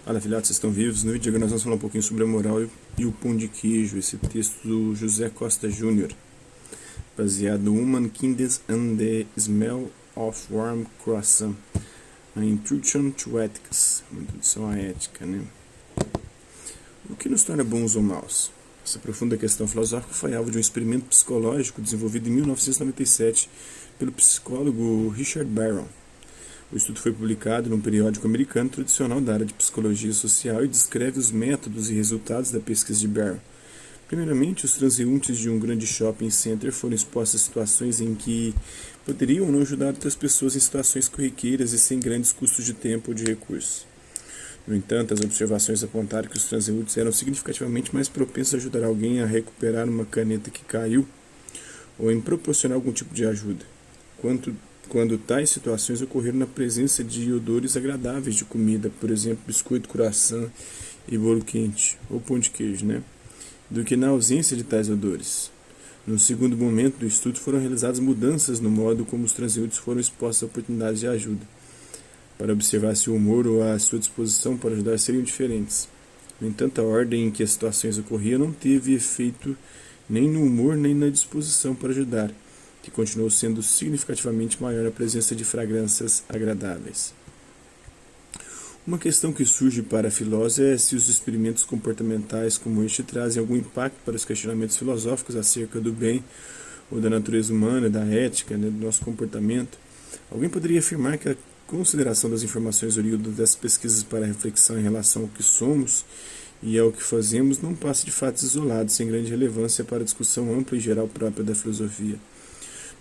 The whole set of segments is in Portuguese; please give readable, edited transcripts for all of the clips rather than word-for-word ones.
Fala, filhotes, vocês estão vivos? No vídeo de agora nós vamos falar um pouquinho sobre a moral e o pão de queijo, esse texto do José Costa Júnior, baseado no Human Kindness and the Smell of Warm Croissant, a Introduction to Ethics, uma introdução à ética, né? O que nos torna bons ou maus? Essa profunda questão filosófica foi alvo de um experimento psicológico desenvolvido em 1997 pelo psicólogo Richard Barron. O estudo foi publicado num periódico americano tradicional da área de psicologia social e descreve os métodos e resultados da pesquisa de Barron. Primeiramente, os transeuntes de um grande shopping center foram expostos a situações em que poderiam ou não ajudar outras pessoas em situações corriqueiras e sem grandes custos de tempo ou de recursos. No entanto, as observações apontaram que os transeuntes eram significativamente mais propensos a ajudar alguém a recuperar uma caneta que caiu ou em proporcionar algum tipo de ajuda, quando tais situações ocorreram na presença de odores agradáveis de comida, por exemplo, biscoito, croissant e bolo quente, ou pão de queijo, do que na ausência de tais odores. No segundo momento do estudo foram realizadas mudanças no modo como os transeuntes foram expostos a oportunidades de ajuda, para observar se o humor ou a sua disposição para ajudar seriam diferentes. No entanto, a ordem em que as situações ocorriam não teve efeito nem no humor nem na disposição para ajudar, que continuou sendo significativamente maior a presença de fragrâncias agradáveis. Uma questão que surge para a filósofa é se os experimentos comportamentais como este trazem algum impacto para os questionamentos filosóficos acerca do bem ou da natureza humana, da ética, do nosso comportamento. Alguém poderia afirmar que a consideração das informações oriundas das pesquisas para a reflexão em relação ao que somos e ao que fazemos não passa de fatos isolados, sem grande relevância para a discussão ampla e geral própria da filosofia.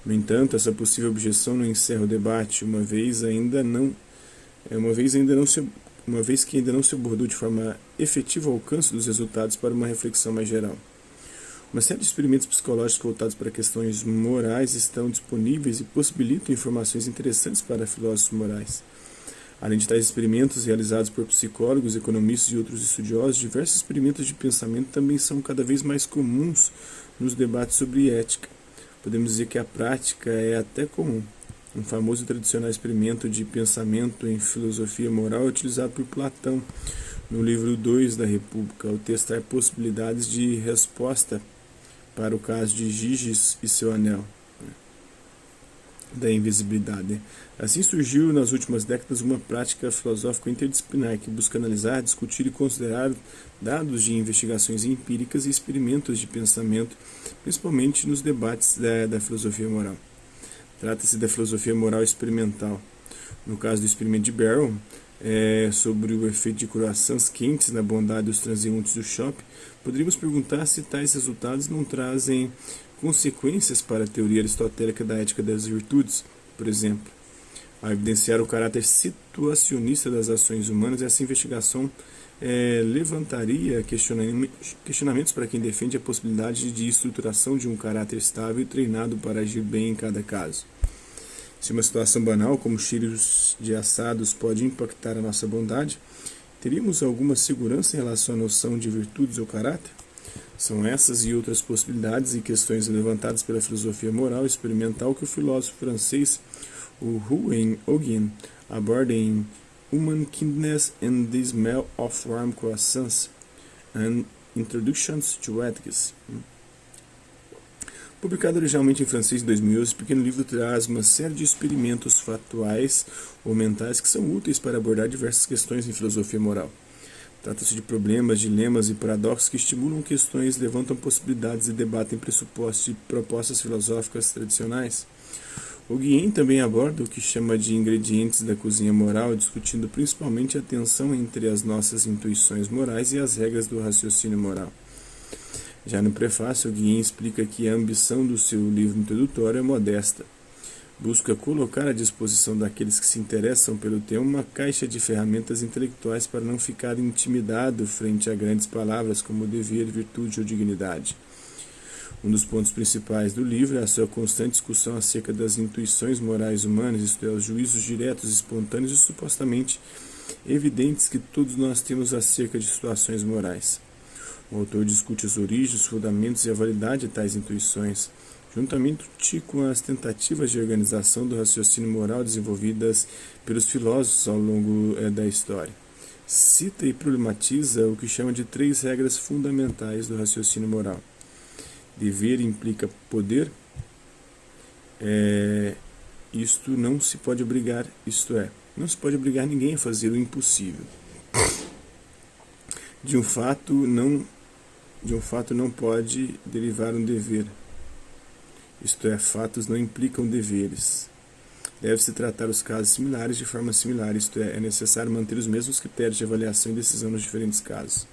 No entanto, essa possível objeção não encerra o debate, uma vez que ainda não se abordou de forma efetiva o alcance dos resultados para uma reflexão mais geral. Uma série de experimentos psicológicos voltados para questões morais estão disponíveis e possibilitam informações interessantes para filósofos morais. Além de tais experimentos realizados por psicólogos, economistas e outros estudiosos, diversos experimentos de pensamento também são cada vez mais comuns nos debates sobre ética. Podemos dizer que a prática é até comum. Um famoso e tradicional experimento de pensamento em filosofia moral é utilizado por Platão no livro 2 da República, ao testar possibilidades de resposta para o caso de Giges e seu anel, da invisibilidade. Assim surgiu nas últimas décadas uma prática filosófica interdisciplinar que busca analisar, discutir e considerar dados de investigações empíricas e experimentos de pensamento, principalmente nos debates da filosofia moral. Trata-se da filosofia moral experimental. No caso do experimento de Barron, sobre o efeito de croissants quentes na bondade dos transeuntes do shopping, poderíamos perguntar se tais resultados não trazem consequências para a teoria aristotélica da ética das virtudes. Por exemplo, ao evidenciar o caráter situacionista das ações humanas, essa investigação levantaria questionamentos para quem defende a possibilidade de estruturação de um caráter estável e treinado para agir bem em cada caso. Se uma situação banal, como cheiros de assados, pode impactar a nossa bondade, teríamos alguma segurança em relação à noção de virtudes ou caráter? São essas e outras possibilidades e questões levantadas pela filosofia moral experimental que o filósofo francês Hugues Ogin aborda em Human Kindness and the Smell of Warm Croissants, an Introduction to Ethics. Publicado originalmente em francês em 2011, esse pequeno livro traz uma série de experimentos fatuais ou mentais que são úteis para abordar diversas questões em filosofia moral. Trata-se de problemas, dilemas e paradoxos que estimulam questões, levantam possibilidades e debatem pressupostos e propostas filosóficas tradicionais. O Guilhem também aborda o que chama de ingredientes da cozinha moral, discutindo principalmente a tensão entre as nossas intuições morais e as regras do raciocínio moral. Já no prefácio, o Guilhem explica que a ambição do seu livro introdutório é modesta. Busca colocar à disposição daqueles que se interessam pelo tema uma caixa de ferramentas intelectuais para não ficar intimidado frente a grandes palavras como dever, virtude ou dignidade. Um dos pontos principais do livro é a sua constante discussão acerca das intuições morais humanas, isto é, os juízos diretos, espontâneos e supostamente evidentes que todos nós temos acerca de situações morais. O autor discute as origens, os fundamentos e a validade de tais intuições, juntamente com as tentativas de organização do raciocínio moral desenvolvidas pelos filósofos ao longo da história. cita e problematiza o que chama de 3 regras fundamentais do raciocínio moral. Dever implica poder, isto não se pode obrigar, isto é, não se pode obrigar ninguém a fazer o impossível. De um fato não pode derivar um dever, isto é, fatos não implicam deveres. Deve-se tratar os casos similares de forma similar, isto é necessário manter os mesmos critérios de avaliação e decisão nos diferentes casos.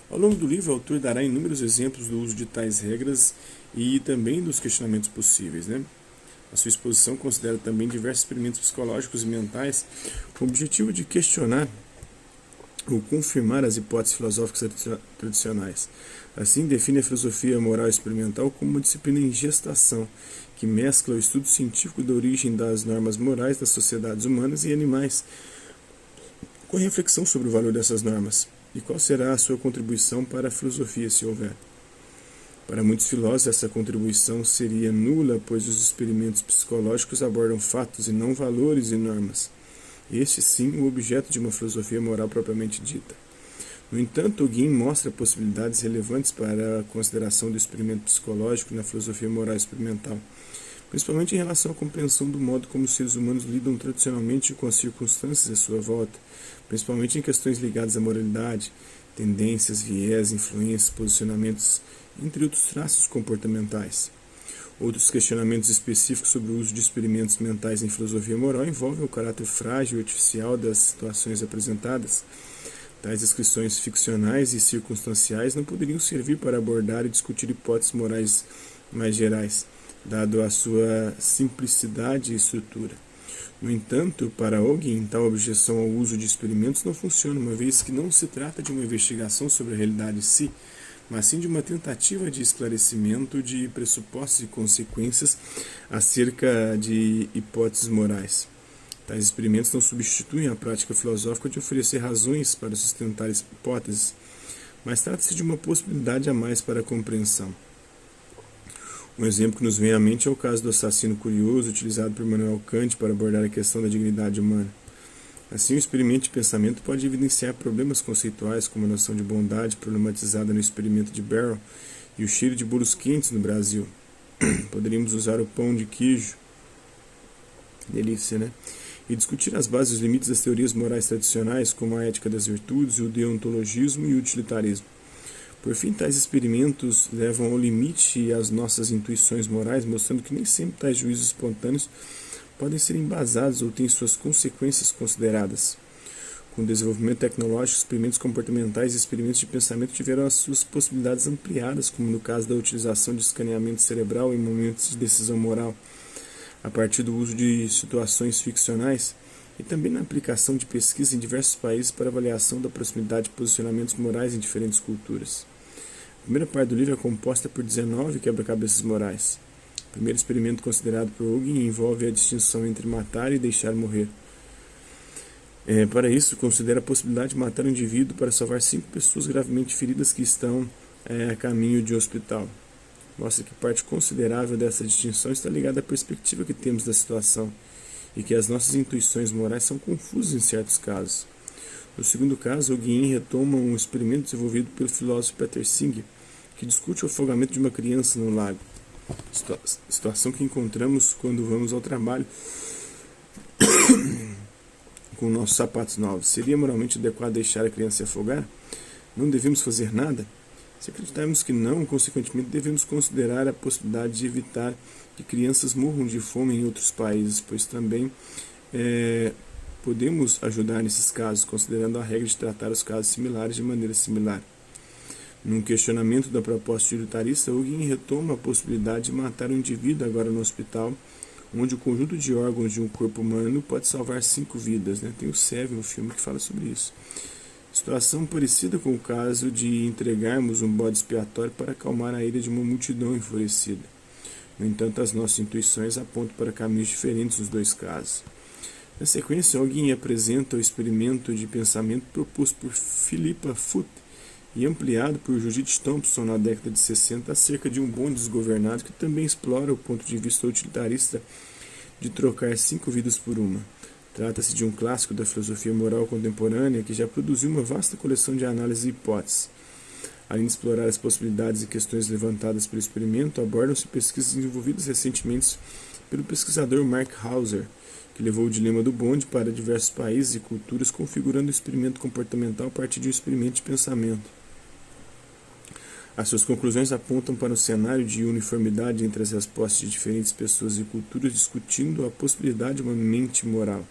Ao longo do livro, o autor dará inúmeros exemplos do uso de tais regras e também dos questionamentos possíveis, A sua exposição considera também diversos experimentos psicológicos e mentais com o objetivo de questionar ou confirmar as hipóteses filosóficas tradicionais. Assim, define a filosofia moral experimental como uma disciplina em gestação, que mescla o estudo científico da origem das normas morais das sociedades humanas e animais, com reflexão sobre o valor dessas normas, e qual será a sua contribuição para a filosofia, se houver. Para muitos filósofos, essa contribuição seria nula, pois os experimentos psicológicos abordam fatos e não valores e normas. Este, sim, o objeto de uma filosofia moral propriamente dita. No entanto, Guin mostra possibilidades relevantes para a consideração do experimento psicológico na filosofia moral experimental, principalmente em relação à compreensão do modo como os seres humanos lidam tradicionalmente com as circunstâncias à sua volta, principalmente em questões ligadas à moralidade, tendências, viés, influências, posicionamentos, entre outros traços comportamentais. Outros questionamentos específicos sobre o uso de experimentos mentais em filosofia moral envolvem o caráter frágil e artificial das situações apresentadas. Tais descrições ficcionais e circunstanciais não poderiam servir para abordar e discutir hipóteses morais mais gerais, dado a sua simplicidade e estrutura. No entanto, para Ogin, tal objeção ao uso de experimentos não funciona, uma vez que não se trata de uma investigação sobre a realidade em si, mas sim de uma tentativa de esclarecimento de pressupostos e consequências acerca de hipóteses morais. Tais experimentos não substituem a prática filosófica de oferecer razões para sustentar hipóteses, mas trata-se de uma possibilidade a mais para a compreensão. Um exemplo que nos vem à mente é o caso do assassino curioso utilizado por Immanuel Kant para abordar a questão da dignidade humana. Assim, o experimento de pensamento pode evidenciar problemas conceituais como a noção de bondade problematizada no experimento de Barrow e o cheiro de bolos quentes no Brasil. Poderíamos usar o pão de queijo, delícia, e discutir as bases e os limites das teorias morais tradicionais, como a ética das virtudes, o deontologismo e o utilitarismo. Por fim, tais experimentos levam ao limite as nossas intuições morais, mostrando que nem sempre tais juízos espontâneos podem ser embasados ou têm suas consequências consideradas. Com o desenvolvimento tecnológico, experimentos comportamentais e experimentos de pensamento tiveram as suas possibilidades ampliadas, como no caso da utilização de escaneamento cerebral em momentos de decisão moral, a partir do uso de situações ficcionais, e também na aplicação de pesquisa em diversos países para avaliação da proximidade de posicionamentos morais em diferentes culturas. A primeira parte do livro é composta por 19 quebra-cabeças morais. O primeiro experimento considerado por Ogin envolve a distinção entre matar e deixar morrer. Para isso, considera a possibilidade de matar um indivíduo para salvar 5 pessoas gravemente feridas que estão a caminho de um hospital. Mostra que parte considerável dessa distinção está ligada à perspectiva que temos da situação e que as nossas intuições morais são confusas em certos casos. No segundo caso, Ogin retoma um experimento desenvolvido pelo filósofo Peter Singer, que discute o afogamento de uma criança no lago. Situação que encontramos quando vamos ao trabalho com nossos sapatos novos. Seria moralmente adequado deixar a criança se afogar? Não devemos fazer nada? Se acreditarmos que não, consequentemente devemos considerar a possibilidade de evitar que crianças morram de fome em outros países, pois também podemos ajudar nesses casos, considerando a regra de tratar os casos similares de maneira similar. Num questionamento da proposta utilitarista, Ogin retoma a possibilidade de matar um indivíduo agora no hospital, onde o conjunto de órgãos de um corpo humano pode salvar 5 vidas. Tem o Seven, um filme que fala sobre isso. Situação parecida com o caso de entregarmos um bode expiatório para acalmar a ira de uma multidão enfurecida. No entanto, as nossas intuições apontam para caminhos diferentes nos dois casos. Na sequência, Ogin apresenta o experimento de pensamento proposto por Philippa Foot e ampliado por Judith Thompson na década de 60 acerca de um bonde desgovernado que também explora o ponto de vista utilitarista de trocar 5 vidas por uma. Trata-se de um clássico da filosofia moral contemporânea que já produziu uma vasta coleção de análises e hipóteses. Além de explorar as possibilidades e questões levantadas pelo experimento, abordam-se pesquisas desenvolvidas recentemente pelo pesquisador Mark Hauser, que levou o dilema do bonde para diversos países e culturas, configurando o experimento comportamental a partir de um experimento de pensamento. As suas conclusões apontam para um cenário de uniformidade entre as respostas de diferentes pessoas e culturas, discutindo a possibilidade de uma mente moral.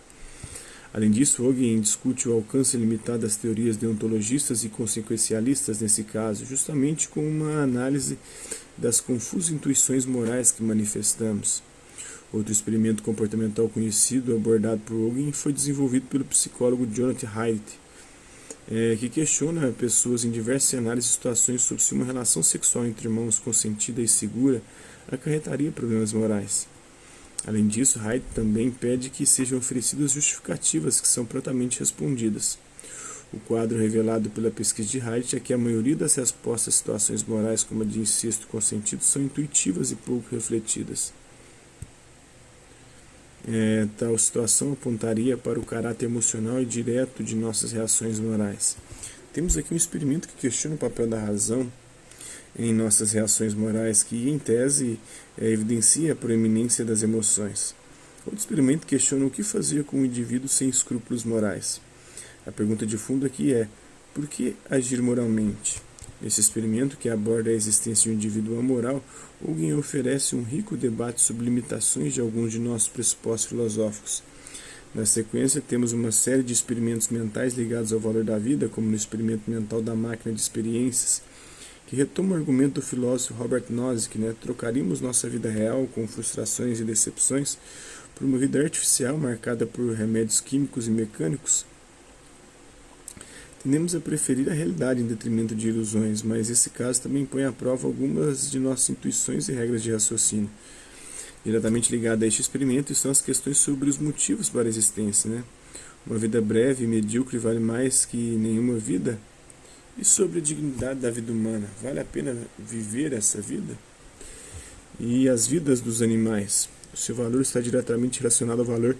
Além disso, Ogden discute o alcance limitado das teorias deontologistas e consequencialistas nesse caso, justamente com uma análise das confusas intuições morais que manifestamos. Outro experimento comportamental conhecido, abordado por Ogden, foi desenvolvido pelo psicólogo Jonathan Haidt, que questiona pessoas em diversos cenários e situações sobre se uma relação sexual entre irmãos consentida e segura acarretaria problemas morais. Além disso, Haidt também pede que sejam oferecidas justificativas que são prontamente respondidas. O quadro revelado pela pesquisa de Haidt é que a maioria das respostas a situações morais como a de incesto consentido são intuitivas e pouco refletidas. Tal situação apontaria para o caráter emocional e direto de nossas reações morais. Temos aqui um experimento que questiona o papel da razão em nossas reações morais, que, em tese, evidencia a proeminência das emoções. Outro experimento questiona o que fazer com um indivíduo sem escrúpulos morais. A pergunta de fundo aqui é: por que agir moralmente? Nesse experimento, que aborda a existência de um indivíduo amoral, Ogden oferece um rico debate sobre limitações de alguns de nossos pressupostos filosóficos. Na sequência, temos uma série de experimentos mentais ligados ao valor da vida, como no experimento mental da máquina de experiências, que retoma o argumento do filósofo Robert Nozick, trocaríamos nossa vida real, com frustrações e decepções, por uma vida artificial marcada por remédios químicos e mecânicos. Tendemos a preferir a realidade em detrimento de ilusões, mas esse caso também põe à prova algumas de nossas intuições e regras de raciocínio. Diretamente ligada a este experimento estão as questões sobre os motivos para a existência. Uma vida breve e medíocre vale mais que nenhuma vida? E sobre a dignidade da vida humana, vale a pena viver essa vida? E as vidas dos animais? O seu valor está diretamente relacionado ao valor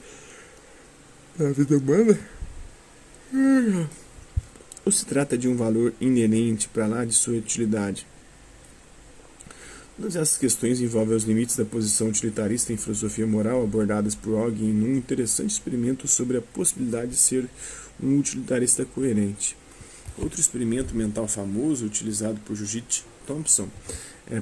da vida humana? Ou se trata de um valor inerente para lá de sua utilidade? Todas essas questões envolvem os limites da posição utilitarista em filosofia moral abordadas por Ogden num interessante experimento sobre a possibilidade de ser um utilitarista coerente. Outro experimento mental famoso, utilizado por Judith Thompson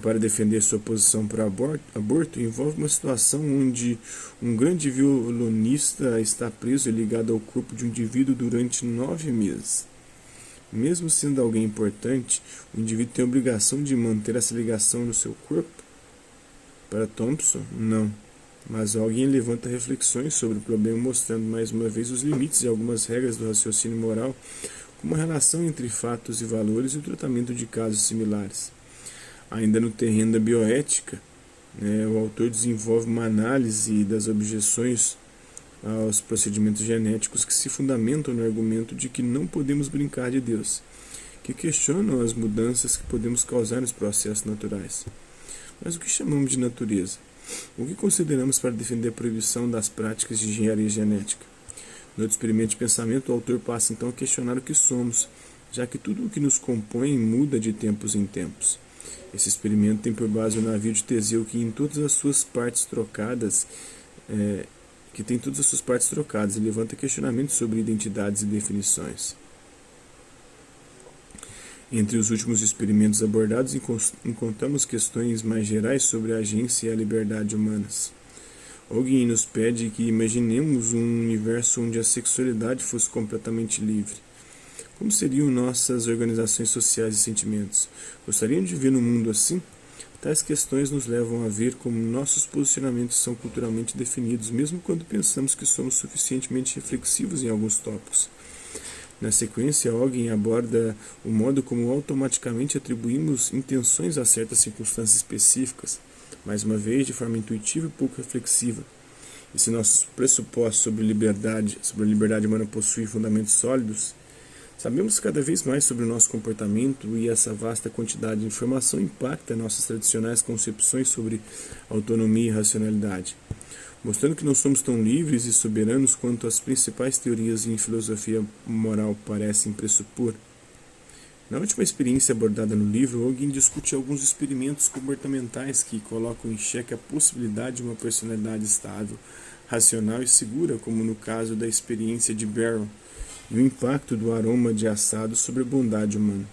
para defender sua posição para aborto, envolve uma situação onde um grande violonista está preso e ligado ao corpo de um indivíduo durante 9 meses. Mesmo sendo alguém importante, o indivíduo tem a obrigação de manter essa ligação no seu corpo? Para Thompson, não. Mas alguém levanta reflexões sobre o problema, mostrando mais uma vez os limites e algumas regras do raciocínio moral, como a relação entre fatos e valores e o tratamento de casos similares. Ainda no terreno da bioética, o autor desenvolve uma análise das objeções aos procedimentos genéticos que se fundamentam no argumento de que não podemos brincar de Deus, que questionam as mudanças que podemos causar nos processos naturais. Mas o que chamamos de natureza? O que consideramos para defender a proibição das práticas de engenharia genética? No outro experimento de pensamento, o autor passa então a questionar o que somos, já que tudo o que nos compõe muda de tempos em tempos. Esse experimento tem por base o navio de Teseu, que em todas as suas partes trocadas e levanta questionamentos sobre identidades e definições. Entre os últimos experimentos abordados, encontramos questões mais gerais sobre a agência e a liberdade humanas. Ogden nos pede que imaginemos um universo onde a sexualidade fosse completamente livre. Como seriam nossas organizações sociais e sentimentos? Gostariam de viver num mundo assim? Tais questões nos levam a ver como nossos posicionamentos são culturalmente definidos, mesmo quando pensamos que somos suficientemente reflexivos em alguns tópicos. Na sequência, Ogden aborda o modo como automaticamente atribuímos intenções a certas circunstâncias específicas, mais uma vez de forma intuitiva e pouco reflexiva. E se nossos pressupostos sobre a liberdade humana possuem fundamentos sólidos, sabemos cada vez mais sobre o nosso comportamento, e essa vasta quantidade de informação impacta nossas tradicionais concepções sobre autonomia e racionalidade. mostrando que não somos tão livres e soberanos quanto as principais teorias em filosofia moral parecem pressupor. Na última experiência abordada no livro, Ogin discute alguns experimentos comportamentais que colocam em xeque a possibilidade de uma personalidade estável, racional e segura, como no caso da experiência de Barrow, e o impacto do aroma de assado sobre a bondade humana.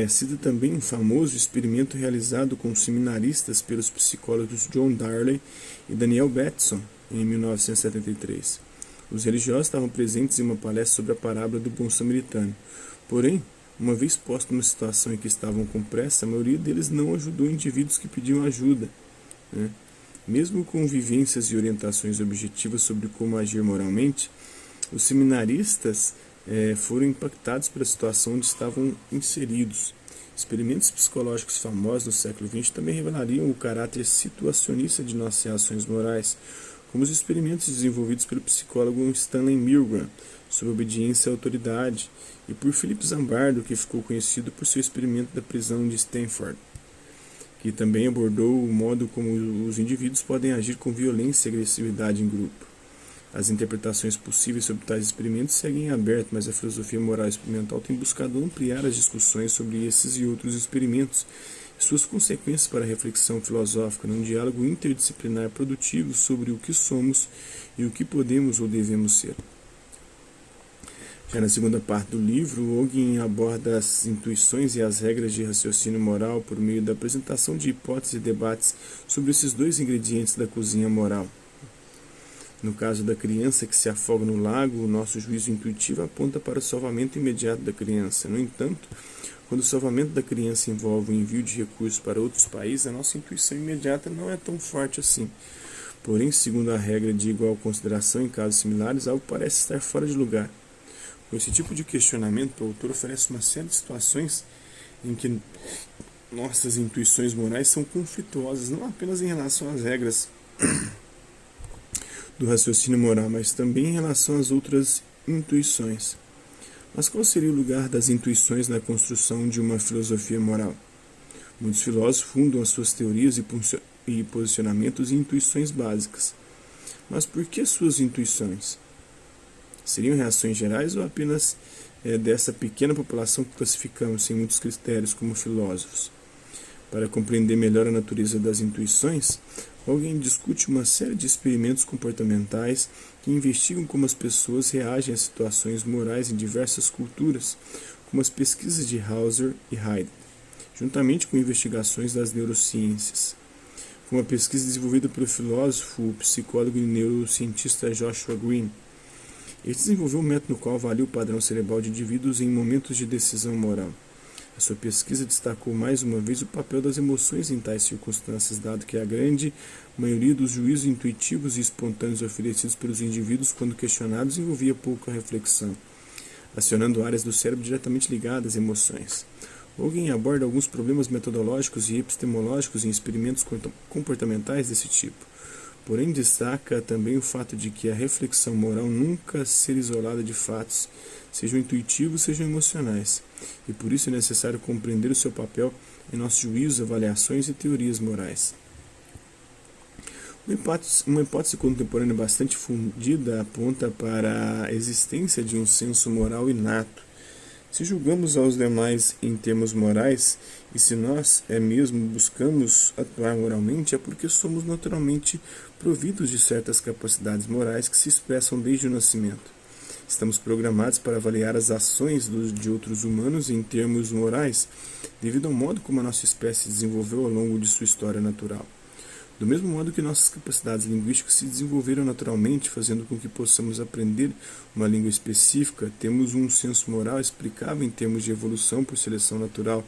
Cita também um famoso experimento realizado com seminaristas pelos psicólogos John Darley e Daniel Batson, em 1973. Os religiosos estavam presentes em uma palestra sobre a parábola do bom samaritano. Porém, uma vez postos numa situação em que estavam com pressa, a maioria deles não ajudou indivíduos que pediam ajuda. Mesmo com vivências e orientações objetivas sobre como agir moralmente, os seminaristas foram impactados pela situação onde estavam inseridos. Experimentos psicológicos famosos do século XX também revelariam o caráter situacionista de nossas reações morais, como os experimentos desenvolvidos pelo psicólogo Stanley Milgram sobre obediência à autoridade e por Philip Zimbardo, que ficou conhecido por seu experimento da prisão de Stanford, que também abordou o modo como os indivíduos podem agir com violência e agressividade em grupo. As interpretações possíveis sobre tais experimentos seguem em aberto, mas a filosofia moral experimental tem buscado ampliar as discussões sobre esses e outros experimentos e suas consequências para a reflexão filosófica num diálogo interdisciplinar produtivo sobre o que somos e o que podemos ou devemos ser. Já na segunda parte do livro, Ogin aborda as intuições e as regras de raciocínio moral por meio da apresentação de hipóteses e debates sobre esses dois ingredientes da cozinha moral. No caso da criança que se afoga no lago, o nosso juízo intuitivo aponta para o salvamento imediato da criança. No entanto, quando o salvamento da criança envolve o envio de recursos para outros países, a nossa intuição imediata não é tão forte assim. Porém, segundo a regra de igual consideração em casos similares, algo parece estar fora de lugar. Com esse tipo de questionamento, o autor oferece uma série de situações em que nossas intuições morais são conflituosas, não apenas em relação às regras do raciocínio moral, mas também em relação às outras intuições. Mas qual seria o lugar das intuições na construção de uma filosofia moral? Muitos filósofos fundam as suas teorias e posicionamentos em intuições básicas. Mas por que suas intuições? Seriam reações gerais ou apenas dessa pequena população que classificamos sem muitos critérios como filósofos? Para compreender melhor a natureza das intuições, alguém discute uma série de experimentos comportamentais que investigam como as pessoas reagem a situações morais em diversas culturas, como as pesquisas de Hauser e Heide, juntamente com investigações das neurociências, como a pesquisa desenvolvida pelo filósofo, psicólogo e neurocientista Joshua Green. Ele desenvolveu um método no qual avalia o padrão cerebral de indivíduos em momentos de decisão moral. A sua pesquisa destacou mais uma vez o papel das emoções em tais circunstâncias, dado que a grande maioria dos juízos intuitivos e espontâneos oferecidos pelos indivíduos quando questionados envolvia pouca reflexão, acionando áreas do cérebro diretamente ligadas às emoções. Ogin aborda alguns problemas metodológicos e epistemológicos em experimentos comportamentais desse tipo. Porém, destaca também o fato de que a reflexão moral nunca ser isolada de fatos, sejam intuitivos, sejam emocionais, e por isso é necessário compreender o seu papel em nossos juízos, avaliações e teorias morais. Uma hipótese contemporânea bastante fundida aponta para a existência de um senso moral inato. Se julgamos aos demais em termos morais, e se nós mesmo buscamos atuar moralmente, é porque somos naturalmente providos de certas capacidades morais que se expressam desde o nascimento. Estamos programados para avaliar as ações de outros humanos em termos morais, devido ao modo como a nossa espécie se desenvolveu ao longo de sua história natural. Do mesmo modo que nossas capacidades linguísticas se desenvolveram naturalmente, fazendo com que possamos aprender uma língua específica, temos um senso moral explicável em termos de evolução por seleção natural,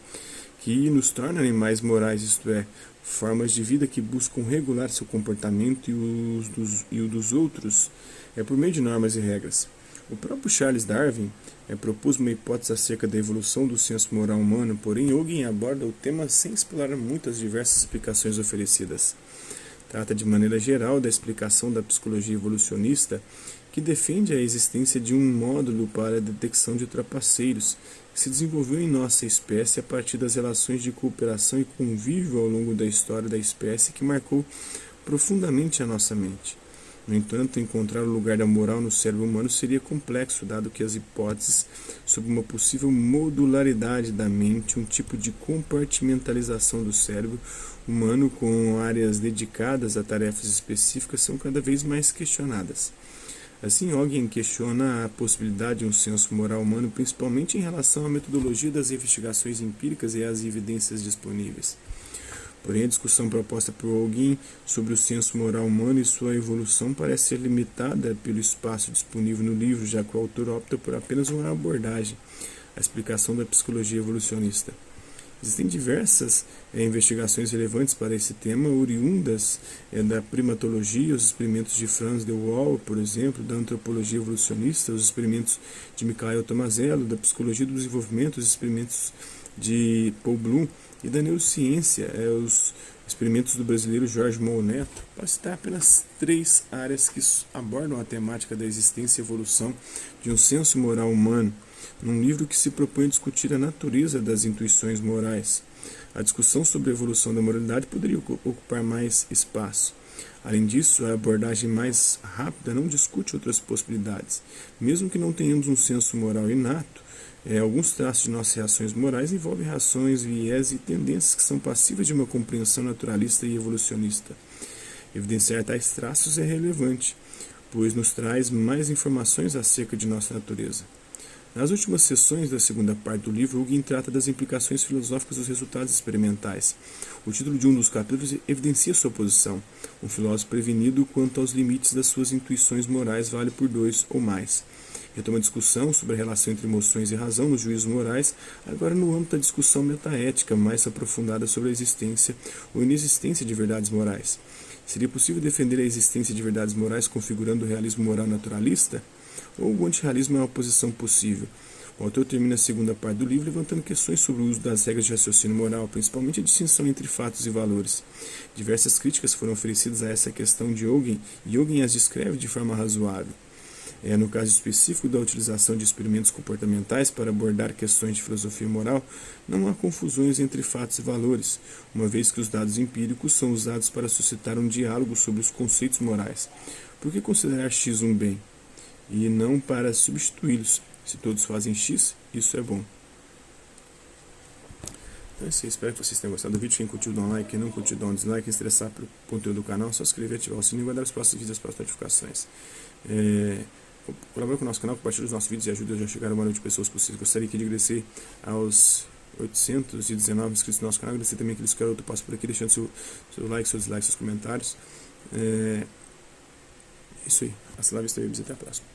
que nos torna animais morais, isto é, formas de vida que buscam regular seu comportamento e o dos outros por meio de normas e regras. O próprio Charles Darwin propôs uma hipótese acerca da evolução do senso moral humano, porém Ogin aborda o tema sem explorar muitas diversas explicações oferecidas. Trata de maneira geral da explicação da psicologia evolucionista, que defende a existência de um módulo para a detecção de trapaceiros, que se desenvolveu em nossa espécie a partir das relações de cooperação e convívio ao longo da história da espécie, que marcou profundamente a nossa mente. No entanto, encontrar o lugar da moral no cérebro humano seria complexo, dado que as hipóteses sobre uma possível modularidade da mente, um tipo de compartimentalização do cérebro humano com áreas dedicadas a tarefas específicas, são cada vez mais questionadas. Assim, alguém questiona a possibilidade de um senso moral humano, principalmente em relação à metodologia das investigações empíricas e às evidências disponíveis. Porém, a discussão proposta por Holguin sobre o senso moral humano e sua evolução parece ser limitada pelo espaço disponível no livro, já que o autor opta por apenas uma abordagem, a explicação da psicologia evolucionista. Existem diversas investigações relevantes para esse tema, oriundas da primatologia, os experimentos de Franz de Waal, por exemplo, da antropologia evolucionista, os experimentos de Michael Tomasello, da psicologia do desenvolvimento, os experimentos de Paul Bloom e da neurociência, os experimentos do brasileiro Jorge Neto, para citar apenas 3 áreas que abordam a temática da existência e evolução de um senso moral humano, num livro que se propõe a discutir a natureza das intuições morais. A discussão sobre a evolução da moralidade poderia ocupar mais espaço. Além disso, a abordagem mais rápida não discute outras possibilidades. Mesmo que não tenhamos um senso moral inato, alguns traços de nossas reações morais envolvem reações, viés e tendências que são passíveis de uma compreensão naturalista e evolucionista. Evidenciar tais traços é relevante, pois nos traz mais informações acerca de nossa natureza. Nas últimas sessões da segunda parte do livro, Holguin trata das implicações filosóficas dos resultados experimentais. O título de um dos capítulos evidencia sua posição. Um filósofo prevenido quanto aos limites das suas intuições morais vale por 2 ou mais. Retoma a discussão sobre a relação entre emoções e razão nos juízos morais, agora no âmbito da discussão metaética mais aprofundada sobre a existência ou inexistência de verdades morais. Seria possível defender a existência de verdades morais configurando o realismo moral naturalista? Ou o antirrealismo é uma posição possível? O autor termina a segunda parte do livro levantando questões sobre o uso das regras de raciocínio moral, principalmente a distinção entre fatos e valores. Diversas críticas foram oferecidas a essa questão de Holguin, e Holguin as descreve de forma razoável. No caso específico da utilização de experimentos comportamentais para abordar questões de filosofia moral, não há confusões entre fatos e valores, uma vez que os dados empíricos são usados para suscitar um diálogo sobre os conceitos morais. Por que considerar X um bem? E não para substituí-los. Se todos fazem X, isso é bom. Então é isso aí, espero que vocês tenham gostado do vídeo. Quem curtiu, dá um like, quem não curtiu, dá um dislike. Quem estressar pelo conteúdo do canal, só se inscrever, ativar o sininho e guardar os próximos vídeos, as próximas notificações. Colabore com o nosso canal, compartilhe os nossos vídeos e ajude a chegar a uma de pessoas possíveis. Gostaria aqui de agradecer aos 819 inscritos no nosso canal. Agradecer também aqueles que eu passo por aqui, deixando seu like, seu dislike, seus comentários. É isso aí. Hasta lá, vista e até a próxima.